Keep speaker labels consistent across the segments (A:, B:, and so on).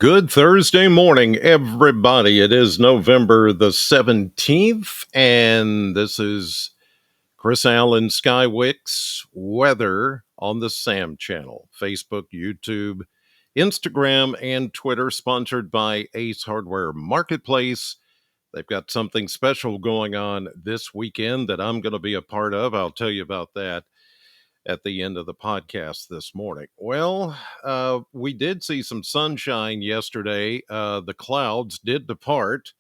A: Good Thursday morning, everybody. It is November the 17th, and this is Chris Allen Skywick's weather on the SAM channel, Facebook, YouTube, Instagram, and Twitter, sponsored by Ace Hardware Marketplace. They've got something special going on this weekend that I'm going to be a part of. I'll tell you about that at the end of the podcast this morning. Well, we did see some sunshine yesterday. The clouds did depart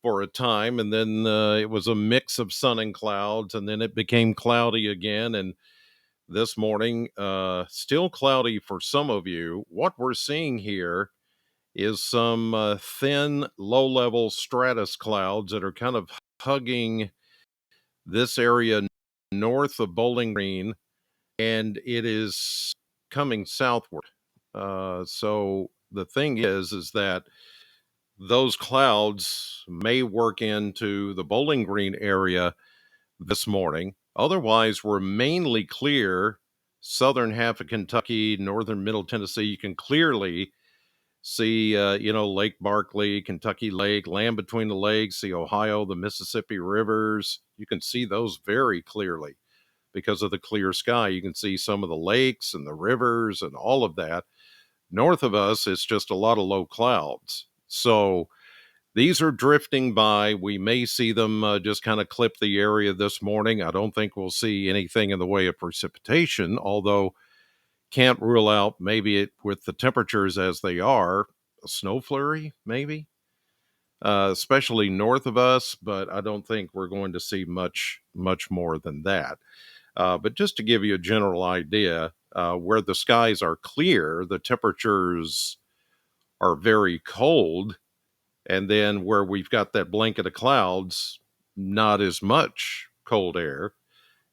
A: for a time, and then it was a mix of sun and clouds, and then it became cloudy again. And this morning, still cloudy for some of you. What we're seeing here is some thin, low level stratus clouds that are kind of hugging this area north of Bowling Green, and it is coming southward. So the thing is that those clouds may work into the Bowling Green area this morning. Otherwise, we're mainly clear. Southern half of Kentucky, northern middle Tennessee, you can clearly see, Lake Barkley, Kentucky Lake, land between the lakes, the Ohio, the Mississippi rivers. You can see those very clearly because of the clear sky. You can see some of the lakes and the rivers and all of that. North of us, it's just a lot of low clouds. So these are drifting by. We may see them just kind of clip the area this morning. I don't think we'll see anything in the way of precipitation, although can't rule out maybe it with the temperatures as they are, a snow flurry, maybe, especially north of us, but I don't think we're going to see much more than that. But just to give you a general idea, where the skies are clear, the temperatures are very cold. And then where we've got that blanket of clouds, not as much cold air.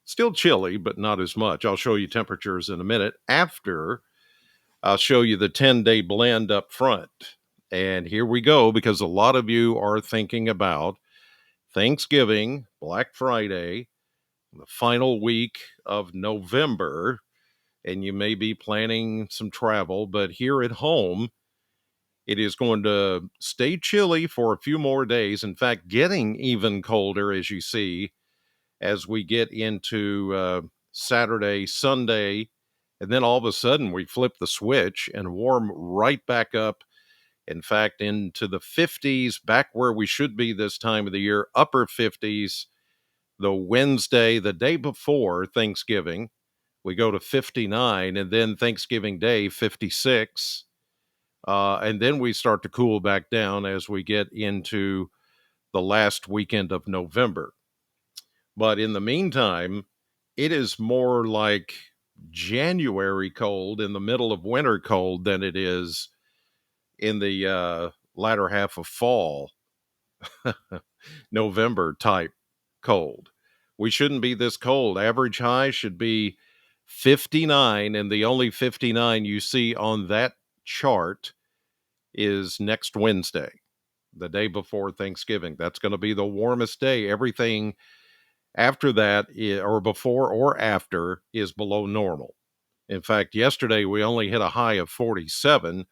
A: Still chilly, but not as much. I'll show you temperatures in a minute. After, I'll show you the 10-day blend up front. And here we go, because a lot of you are thinking about Thanksgiving, Black Friday, the final week of November, and you may be planning some travel, but here at home, it is going to stay chilly for a few more days. In fact, getting even colder, as you see, as we get into Saturday, Sunday, and then all of a sudden we flip the switch and warm right back up. In fact, into the 50s, back where we should be this time of the year, upper 50s. The Wednesday, the day before Thanksgiving, we go to 59, and then Thanksgiving Day, 56. And then we start to cool back down as we get into the last weekend of November. But in the meantime, it is more like January cold in the middle of winter cold than it is in the latter half of fall, November type cold. We shouldn't be this cold. Average high should be 59, and the only 59 you see on that chart is next Wednesday, the day before Thanksgiving. That's going to be the warmest day. Everything after that, or before or after, is below normal. In fact, yesterday we only hit a high of 47,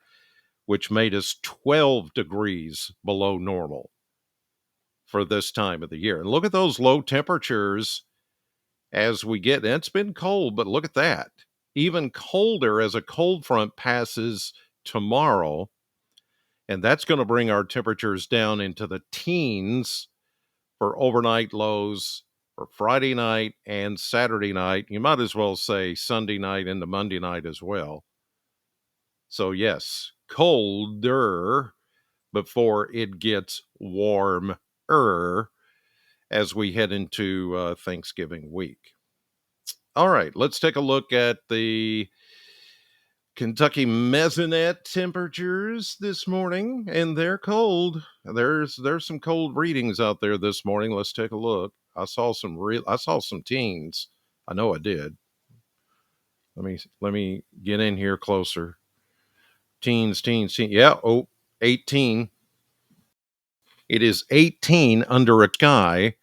A: which made us 12 degrees below normal for this time of the year. And look at those low temperatures as we get. And it's been cold, but look at that. Even colder as a cold front passes tomorrow. And that's going to bring our temperatures down into the teens for overnight lows for Friday night and Saturday night. You might as well say Sunday night into Monday night as well. So yes, colder before it gets warmer as we head into Thanksgiving week. All right, let's take a look at the Kentucky mesonet temperatures this morning, and they're cold. There's some cold readings out there this morning. Let's take a look. I saw some teens. I know I did. Let me get in here closer. Teens. Yeah, 18. It is 18 under a sky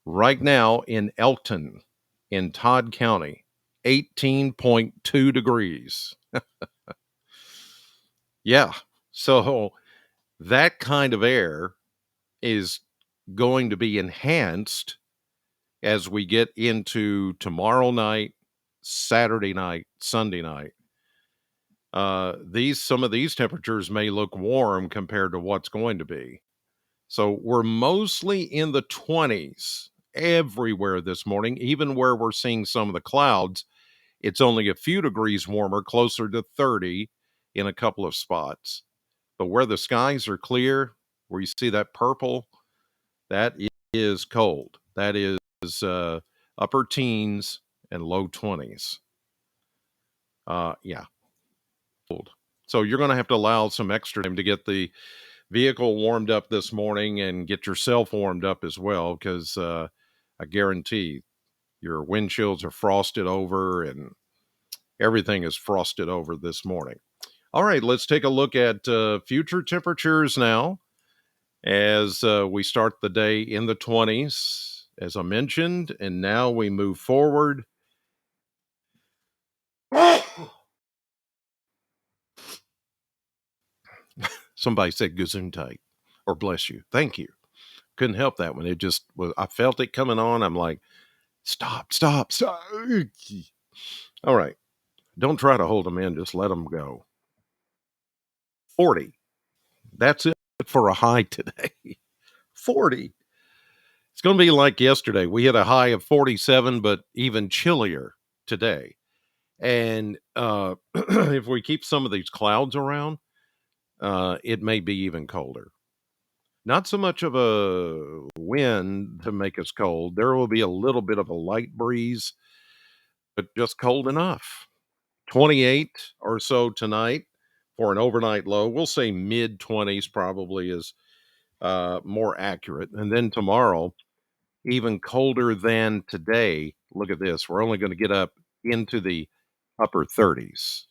A: right now in Elkton in Todd County. 18.2 degrees. Yeah. So that kind of air is going to be enhanced as we get into tomorrow night, Saturday night, Sunday night. These some of these temperatures may look warm compared to what's going to be. So we're mostly in the 20s everywhere this morning, even where we're seeing some of the clouds. It's only a few degrees warmer, closer to 30 in a couple of spots. But where the skies are clear, where you see that purple, that is cold. That is upper teens and low 20s. Yeah, cold. So you're going to have to allow some extra time to get the vehicle warmed up this morning and get yourself warmed up as well, because I guarantee your windshields are frosted over and everything is frosted over this morning. All right, let's take a look at future temperatures now as we start the day in the 20s, as I mentioned, and now we move forward. Somebody said Gesundheit or bless you. Thank you. Couldn't help that one. It just was, I felt it coming on. I'm like, stop, stop, stop. All right. Don't try to hold them in. Just let them go. 40. That's it for a high today. 40. It's going to be like yesterday. We had a high of 47, but even chillier today. And if we keep some of these clouds around, it may be even colder. Not so much of a wind to make us cold. There will be a little bit of a light breeze, but just cold enough. 28 or so tonight for an overnight low. We'll say mid 20s probably is more accurate. And then tomorrow, even colder than today. Look at this. We're only going to get up into the upper 30s,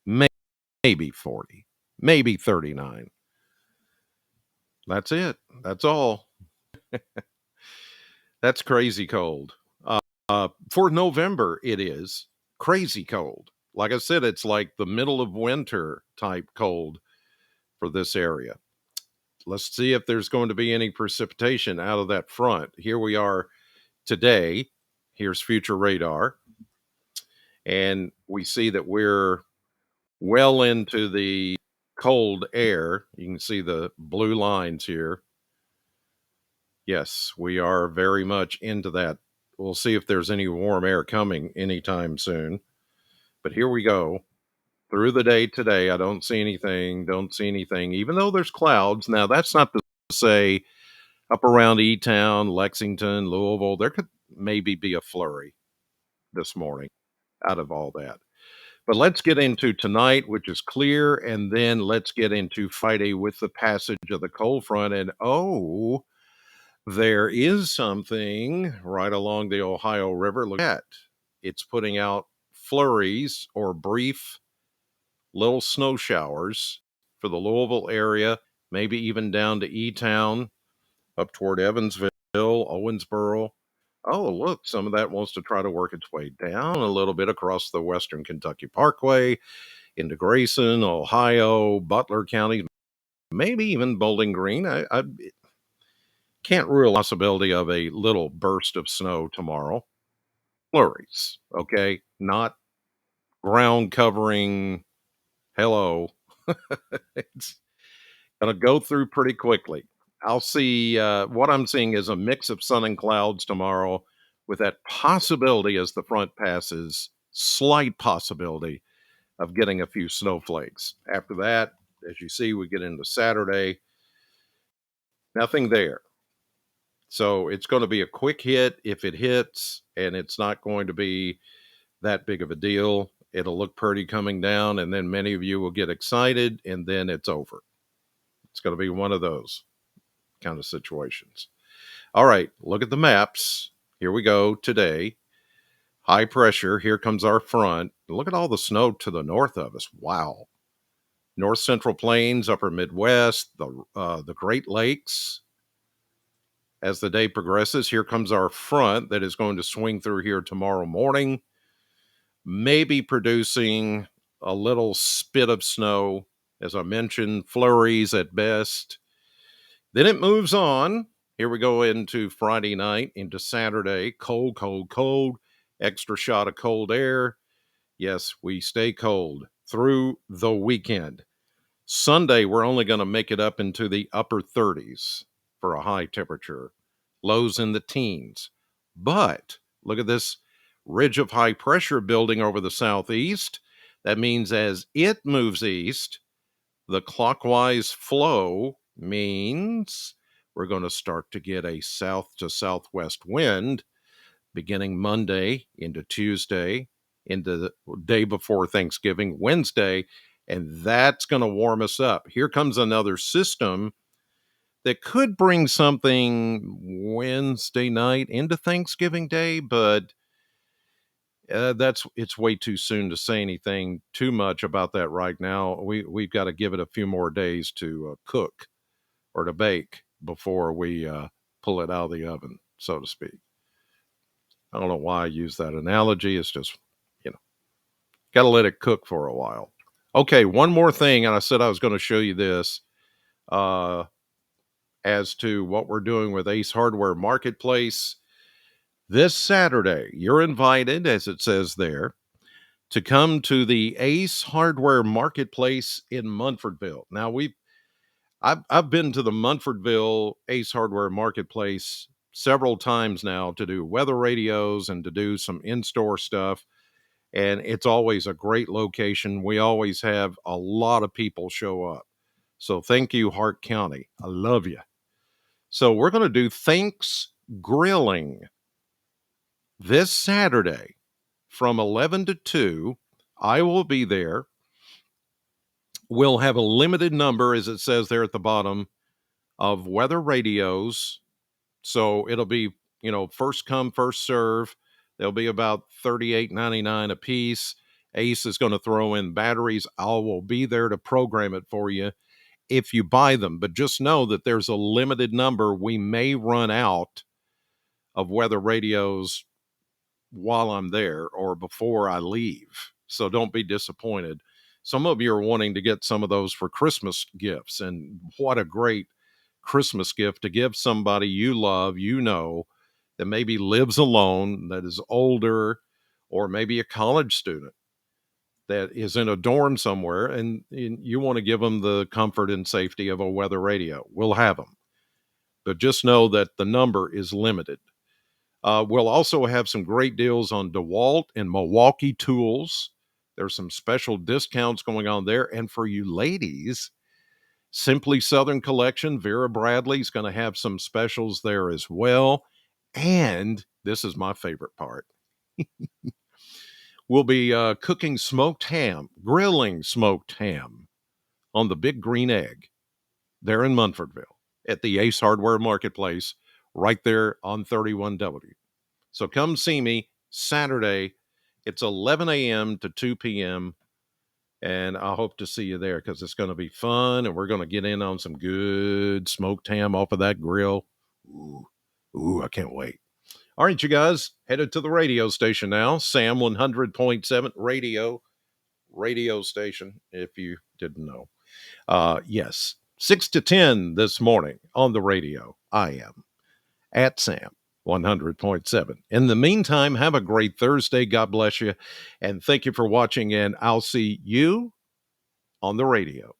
A: maybe 40, maybe 39. That's it. That's all. That's crazy cold. For November, it is crazy cold. Like I said, it's like the middle of winter type cold for this area. Let's see if there's going to be any precipitation out of that front. Here we are today. Here's future radar. And we see that we're well into the cold air. You can see the blue lines here. Yes, we are very much into that. We'll see if there's any warm air coming anytime soon. But here we go. Through the day today, I don't see anything, even though there's clouds. Now, that's not to say up around E-Town, Lexington, Louisville, there could maybe be a flurry this morning out of all that. But let's get into tonight, which is clear, and then let's get into Friday with the passage of the cold front. And oh, there is something right along the Ohio River. Look at it's putting out flurries or brief little snow showers for the Louisville area, maybe even down to E-Town, up toward Evansville, Owensboro. Oh, look, some of that wants to try to work its way down a little bit across the Western Kentucky Parkway into Grayson, Ohio, Butler County, maybe even Bowling Green. I can't rule the possibility of a little burst of snow tomorrow. Flurries, okay? Not ground covering. Hello. It's going to go through pretty quickly. I'll see what I'm seeing is a mix of sun and clouds tomorrow with that possibility as the front passes, slight possibility of getting a few snowflakes. After that, as you see, we get into Saturday, nothing there. So it's going to be a quick hit if it hits, and it's not going to be that big of a deal. It'll look pretty coming down, and then many of you will get excited, and then it's over. It's going to be one of those kind of situations. All right, look at the maps. Here we go today. High pressure. Here comes our front. Look at all the snow to the north of us. Wow. North Central Plains, Upper Midwest, the Great Lakes. As the day progresses, here comes our front that is going to swing through here tomorrow morning, maybe producing a little spit of snow As I mentioned, flurries at best. Then it moves on. Here we go into Friday night, into Saturday. Cold, cold, cold. Extra shot of cold air. Yes, we stay cold through the weekend. Sunday, we're only going to make it up into the upper 30s for a high temperature, lows in the teens. But look at this ridge of high pressure building over the southeast. That means as it moves east, the clockwise flow means we're going to start to get a south to southwest wind beginning Monday into Tuesday, into the day before Thanksgiving, Wednesday, and that's going to warm us up. Here comes another system that could bring something Wednesday night into Thanksgiving Day, but it's way too soon to say anything too much about that right now. We've got to give it a few more days to cook or to bake before we pull it out of the oven, so to speak. I don't know why I use that analogy. It's just, you know, got to let it cook for a while. Okay, one more thing, and I said I was going to show you this uh, as to what we're doing with Ace Hardware Marketplace. This Saturday, you're invited, as it says there, to come to the Ace Hardware Marketplace in Munfordville. Now, I've been to the Munfordville Ace Hardware Marketplace several times now to do weather radios and to do some in-store stuff. And it's always a great location. We always have a lot of people show up. So thank you, Hart County. I love you. So we're going to do Thanks Grilling this Saturday from 11 to 2. I will be there. We'll have a limited number, as it says there at the bottom, of weather radios. So it'll be, first come, first serve. There'll be about $38.99 a piece. Ace is going to throw in batteries. I will be there to program it for you if you buy them. But just know that there's a limited number. We may run out of weather radios while I'm there or before I leave. So don't be disappointed. Some of you are wanting to get some of those for Christmas gifts. And what a great Christmas gift to give somebody you love, that maybe lives alone, that is older, or maybe a college student that is in a dorm somewhere, and you want to give them the comfort and safety of a weather radio. We'll have them. But just know that the number is limited. We'll also have some great deals on DeWalt and Milwaukee tools. There's some special discounts going on there. And for you ladies, Simply Southern Collection, Vera Bradley's going to have some specials there as well. And this is my favorite part. We'll be cooking smoked ham, grilling smoked ham on the Big Green Egg there in Munfordville at the Ace Hardware Marketplace right there on 31W. So come see me Saturday. It's 11 a.m. to 2 p.m. And I hope to see you there because it's going to be fun. And we're going to get in on some good smoked ham off of that grill. Ooh, I can't wait. All right, you guys, headed to the radio station now. Sam 100.7 radio station, if you didn't know. Yes, 6 to 10 this morning on the radio. I am at Sam 100.7. In the meantime, have a great Thursday. God bless you. And thank you for watching. And I'll see you on the radio.